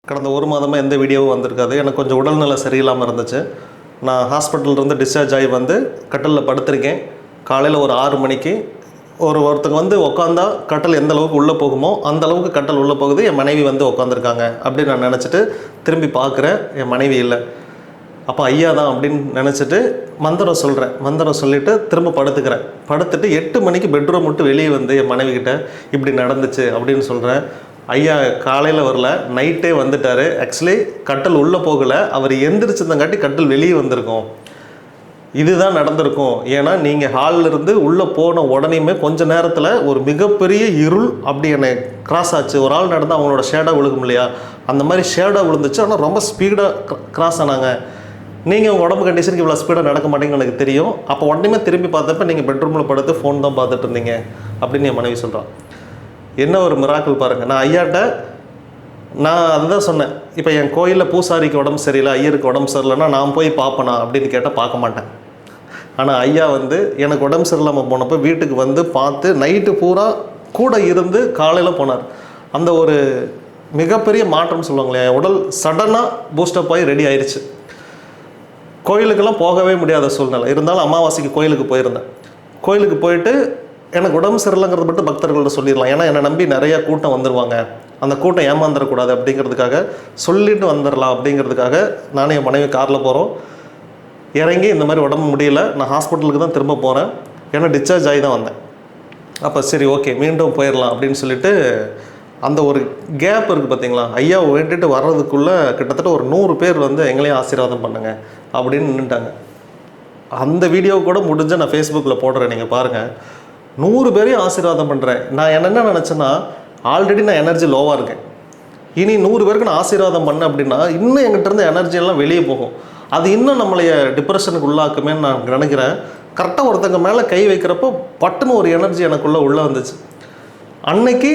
கடந்த ஒரு மாதமாக எந்த வீடியோவும் வந்திருக்காது. எனக்கு கொஞ்சம் உடல்நிலை சரியில்லாமல் இருந்துச்சு. நான் ஹாஸ்பிட்டல்லேருந்து டிஸ்சார்ஜ் ஆகி வந்து கட்டிலில் படுத்திருக்கேன். காலையில் ஒரு 6 மணிக்கு ஒருத்தங்க வந்து உட்காந்தா கட்டல் எந்த அளவுக்கு உள்ளே போகுமோ அந்த அளவுக்கு கட்டல் உள்ளே போகுது. என் மனைவி வந்து உட்காந்துருக்காங்க அப்படின்னு நான் நினச்சிட்டு திரும்பி பார்க்குறேன். என் மனைவி இல்லை. அப்போ ஐயா தான் அப்படின்னு நினச்சிட்டு மந்திரம் சொல்கிறேன். மந்திரம் சொல்லிவிட்டு திரும்ப படுத்துக்கிறேன். படுத்துட்டு 8 மணிக்கு பெட்ரூம் விட்டு வெளியே வந்து என் மனைவிக்கிட்ட இப்படி நடந்துச்சு அப்படின்னு சொல்கிறேன். ஐயா காலையில் வரல, நைட்டே வந்துட்டார். ஆக்சுவலி கட்டல் உள்ளே போகலை, அவர் எந்திரிச்சிருந்தங்காட்டி கட்டல் வெளியே வந்திருக்கும். இதுதான் நடந்திருக்கும். ஏன்னா நீங்கள் ஹாலில் இருந்து உள்ளே போன உடனேயுமே கொஞ்ச நேரத்தில் ஒரு மிகப்பெரிய இருள் அப்படி என்னை கிராஸ் ஆச்சு. ஒரு ஆள் நடந்து அவங்களோட ஷேடோ விழுகும் இல்லையா, அந்த மாதிரி ஷேடோ விழுந்துச்சு. ஆனால் ரொம்ப ஸ்பீடாக கிராஸ் ஆனாங்க. நீங்கள் உங்கள் உடம்பு கண்டிஷனுக்கு இவ்வளோ ஸ்பீடாக நடக்க மாட்டேங்குன்னு எனக்கு தெரியும். அப்போ உடனே திரும்பி பார்த்தப்ப நீங்கள் பெட்ரூமில் படுத்து ஃபோன் தான் பார்த்துட்டு இருந்தீங்க அப்படின்னு என் மனைவி சொல்கிறான். என்ன ஒரு மிராக்கிள் பாருங்கள். நான் ஐயாட்ட அதுதான் சொன்னேன். இப்போ என் கோயிலில் பூசாரிக்கு உடம்பு சரியில்லை, ஐயருக்கு உடம்பு சரியில்லைன்னா நான் போய் பார்ப்பேனா அப்படின்னு கேட்டால் பார்க்க மாட்டேன். ஆனால் ஐயா வந்து எனக்கு உடம்பு சரியில்லாமல் போனப்போ வீட்டுக்கு வந்து பார்த்து நைட்டு பூரா கூட இருந்து காலையில் போனார். அந்த ஒரு மிகப்பெரிய மாற்றம் சொல்லுவாங்களே, உடல் சடனாக பூஸ்டப் ஆகி ரெடி ஆயிடுச்சு. கோயிலுக்கெல்லாம் போகவே முடியாத சூழ்நிலை இருந்தாலும் அமாவாசைக்கு கோயிலுக்கு போயிருந்தேன். கோயிலுக்கு போயிட்டு எனக்கு உடம்பு சரியில்லைங்கிறது மட்டும் பக்தர்கள்ட்ட சொல்லிடலாம். ஏன்னா என்னை நம்பி நிறையா கூட்டம் வந்துடுவாங்க, அந்த கூட்டம் ஏமாந்துடக்கூடாது அப்படிங்கிறதுக்காக சொல்லிட்டு வந்துடலாம் அப்படிங்கிறதுக்காக நானும் என் மனைவி காரில் போகிறோம். இறங்கி இந்த மாதிரி உடம்பு முடியல, நான் ஹாஸ்பிட்டலுக்கு தான் திரும்ப போகிறேன். ஏன்னா டிஸ்சார்ஜ் ஆகி தான் வந்தேன். அப்போ சரி ஓகே மீண்டும் போயிடலாம் அப்படின்னு சொல்லிட்டு அந்த ஒரு கேப் இருக்குது பார்த்தீங்களா, ஐயாவை வேண்டிட்டு வர்றதுக்குள்ளே கிட்டத்தட்ட ஒரு 100 பேர் வந்து எங்களையும் ஆசீர்வாதம் பண்ணுங்க அப்படின்னு நின்றுட்டாங்க. அந்த வீடியோ கூட முடிஞ்ச நான் ஃபேஸ்புக்கில் போடுறேன், நீங்கள் பாருங்கள். 100 பேரையும் ஆசீர்வாதம் பண்ணுறேன். நான் என்ன நினச்சேன்னா, ஆல்ரெடி நான் எனர்ஜி லோவாக இருக்கேன். இனி 100 பேருக்கு நான் ஆசீர்வாதம் பண்ணேன் அப்படின்னா இன்னும் என்கிட்ட இருந்த எனர்ஜியெல்லாம் வெளியே போகும். அது இன்னும் நம்மளைய டிப்ரெஷனுக்கு உள்ளாக்குமேன்னு நான் நினைக்கிறேன். கரெக்டாக ஒருத்தங்க மேலே கை வைக்கிறப்போ பட்டுன்னு ஒரு எனர்ஜி எனக்குள்ளே உள்ளே வந்துச்சு. அன்னைக்கு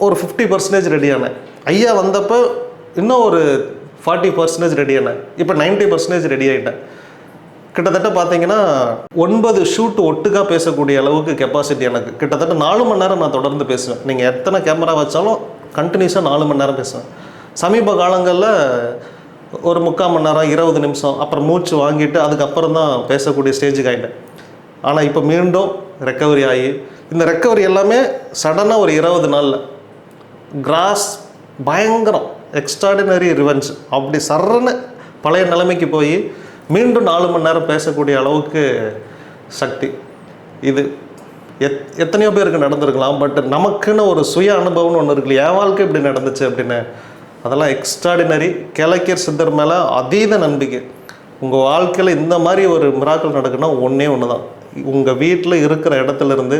ஒரு 50% ரெடியானேன். ஐயா வந்தப்போ இன்னும் ஒரு 40% ரெடியானேன். இப்போ 90% ரெடி ஆகிட்டேன். கிட்டத்தட்ட பார்த்தீங்கன்னா 9 ஷூட் ஒட்டுக்காக பேசக்கூடிய அளவுக்கு கெப்பாசிட்டி எனக்கு. கிட்டத்தட்ட 4 மணி நேரம் நான் தொடர்ந்து பேசுவேன். நீங்கள் எத்தனை கேமரா வச்சாலும் கண்டினியூஸாக 4 மணி நேரம் பேசுவேன். சமீப காலங்களில் ஒரு 3/4 மணி நேரம், 20 நிமிஷம், அப்புறம் மூச்சு வாங்கிட்டு அதுக்கப்புறம் தான் பேசக்கூடிய ஸ்டேஜுக்கு ஆகிட்டேன். ஆனால் இப்போ மீண்டும் ரெக்கவரி ஆகி, இந்த ரெக்கவரி எல்லாமே சடனாக ஒரு 20 நாளில் கிராஸ் பயங்கரம் எக்ஸ்ட்ராடினரி ரிவெஞ்ச் அப்படி சர்றன்னு பழைய நிலைமைக்கு போய் மீண்டும் 4 மணி நேரம் பேசக்கூடிய அளவுக்கு சக்தி. இது எத்தனையோ பேருக்கு நடந்திருக்கலாம். பட் நமக்குன்னு ஒரு சுய அனுபவம்னு ஒன்று இருக்குல்ல, என் வாழ்க்கை இப்படி நடந்துச்சு அப்படின்னு, அதெல்லாம் எக்ஸ்ட்ராடினரி. கேளக்கியர் சித்தர் மேலே அதீத நம்பிக்கை. உங்கள் வாழ்க்கையில் இந்த மாதிரி ஒரு மிராக்கிள் நடக்குன்னா ஒன்றே ஒன்று தான். உங்கள் வீட்டில் இருக்கிற இடத்துலேருந்து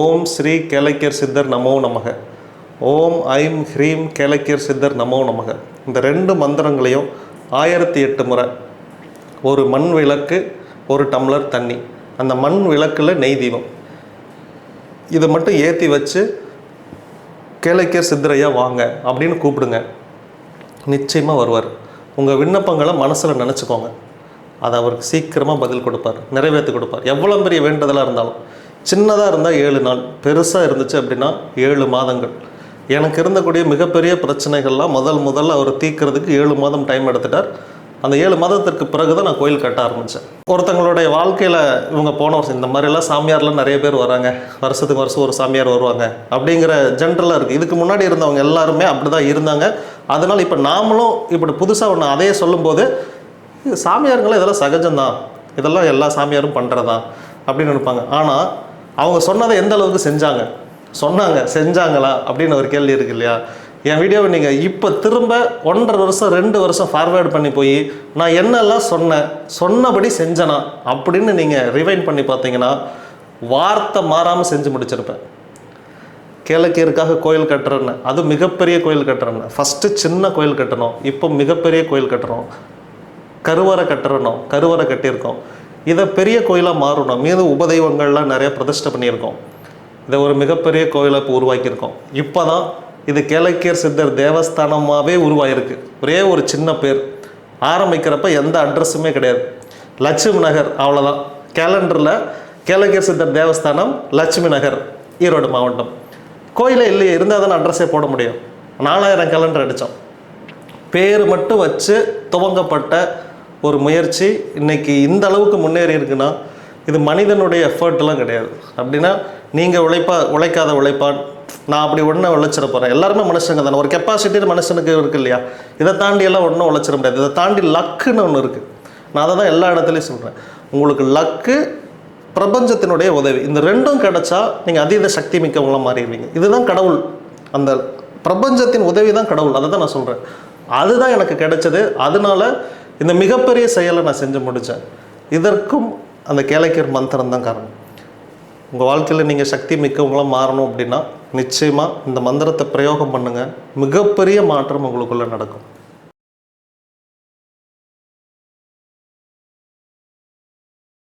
ஓம் ஸ்ரீ கேளக்கியர் சித்தர் நமோ நமக, ஓம் ஐம் ஹ்ரீம் கேளக்கியர் சித்தர் நமோ நமக, இந்த 2 மந்திரங்களையும் 1008 முறை, ஒரு மண் விளக்கு, ஒரு டம்ளர் தண்ணி, அந்த மண் விளக்கில் நெய் தீபம், இதை மட்டும் ஏற்றி வச்சு கேளக்கியர் சித்தரையா வாங்க அப்படின்னு கூப்பிடுங்க. நிச்சயமாக வருவார். உங்கள் விண்ணப்பங்களை மனசில் நினச்சிக்கோங்க. அதை அவருக்கு சீக்கிரமாக பதில் கொடுப்பார், நிறைவேற்றி கொடுப்பார். எவ்வளோ பெரிய வேண்டுதலாக இருந்தாலும். சின்னதாக இருந்தால் 7 நாள், பெருசாக இருந்துச்சு அப்படின்னா 7 மாதங்கள். எனக்கு இருந்தக்கூடிய மிகப்பெரிய பிரச்சனைகள்லாம் முதல்ல அவர் தீர்க்கிறதுக்கு 7 மாதம் டைம் எடுத்துட்டார். அந்த 7 மாதத்திற்கு பிறகு தான் நான் கோயில் கட்ட ஆரம்பித்தேன். ஒருத்தங்களுடைய வாழ்க்கையில் இவங்க போன வருஷம் இந்த மாதிரிலாம் சாமியார்லாம் நிறைய பேர் வராங்க, வருஷத்துக்கு வருஷம் ஒரு சாமியார் வருவாங்க அப்படிங்கிற ஜென்ரலாக இருக்குது. இதுக்கு முன்னாடி இருந்தவங்க எல்லாருமே அப்படி தான் இருந்தாங்க. அதனால் இப்போ நாமளும் இப்படி புதுசாக ஒன்று அதையே சொல்லும்போது, சாமியாருங்களாம் இதெல்லாம் சகஜம்தான், இதெல்லாம் எல்லா சாமியாரும் பண்ணுறதா அப்படின்னு நினைப்பாங்க. ஆனால் அவங்க சொன்னதை எந்த அளவுக்கு செஞ்சாங்களா அப்படின்னு ஒரு கேள்வி இருக்குது இல்லையா. என் வீடியோவை நீங்கள் இப்போ திரும்ப 1.5 வருஷம் 2 வருஷம் ஃபார்வேர்டு பண்ணி போய் நான் என்னெல்லாம் சொன்னபடி செஞ்சேனா அப்படின்னு நீங்கள் ரிவைண்ட் பண்ணி பார்த்தீங்கன்னா வார்த்தை மாறாமல் செஞ்சு முடிச்சிருப்பேன். கேளக்கியருக்காக கோயில் கட்டுறேன்னு, அது மிகப்பெரிய கோயில் கட்டுறேன்னு. ஃபஸ்ட்டு சின்ன கோயில் கட்டணும், இப்போ மிகப்பெரிய கோயில் கட்டுறோம். கருவறை கட்டியிருக்கோம். இதை பெரிய கோயிலாக மாறணும். மீது உபதெய்வங்கள்லாம் நிறைய பிரதிஷ்டை பண்ணியிருக்கோம். இதை ஒரு மிகப்பெரிய கோயிலை இப்போ உருவாக்கியிருக்கோம். இப்போ தான் இது கேளக்கியர் சித்தர் தேவஸ்தானமாகவே உருவாகிருக்கு. ஒரே ஒரு சின்ன பேர். ஆரம்பிக்கிறப்ப எந்த அட்ரஸுமே கிடையாது, லட்சுமி நகர், அவ்வளோதான். கேலண்டரில் கேளக்கியர் சித்தர் தேவஸ்தானம் லட்சுமி நகர், ஈரோடு மாவட்டம். கோயிலே இல்லையே, இருந்தால் தானே அட்ரஸே போட முடியும். 4000 கேலண்டர் அடித்தோம். பேர் மட்டும் வச்சு துவங்கப்பட்ட ஒரு முயற்சி இன்னைக்கு இந்த அளவுக்கு முன்னேறி இருக்குன்னா இது மனிதனுடைய எஃபர்ட்லாம் கிடையாது. அப்படின்னா நீங்கள் உழைக்காத உழைப்பான், நான் அப்படி ஒன்றும் உழைச்சிட போகிறேன். எல்லாருமே மனுஷங்க தானே, ஒரு கெப்பாசிட்டி மனுஷனுக்கு இருக்குது இல்லையா? இதை தாண்டி எல்லாம் ஒன்றும் உழைச்சிட முடியாது. இதை தாண்டி லக்குன்னு ஒன்று இருக்குது. நான் அதை தான் எல்லா இடத்துலையும் சொல்கிறேன். உங்களுக்கு லக்கு, பிரபஞ்சத்தினுடைய உதவி, இந்த ரெண்டும் கிடைச்சா நீங்கள் அதீத சக்தி மிக்கவங்களாம் மாறிடுவீங்க. இதுதான் கடவுள், அந்த பிரபஞ்சத்தின் உதவி தான் கடவுள். அதை தான் நான் சொல்கிறேன். அதுதான் எனக்கு கிடைச்சது. அதனால இந்த மிகப்பெரிய செயலை நான் செஞ்சு முடித்தேன். இதற்கும் அந்த கேளக்கியர் மந்திரம் தான் காரணம். உங்கள் வாழ்க்கையில் நீங்கள் சக்தி மிக்கவங்களாம் மாறணும் அப்படின்னா நிச்சயமாக இந்த மந்திரத்தை பிரயோகம் பண்ணுங்கள். மிகப்பெரிய மாற்றம் உங்களுக்குள்ளே நடக்கும்.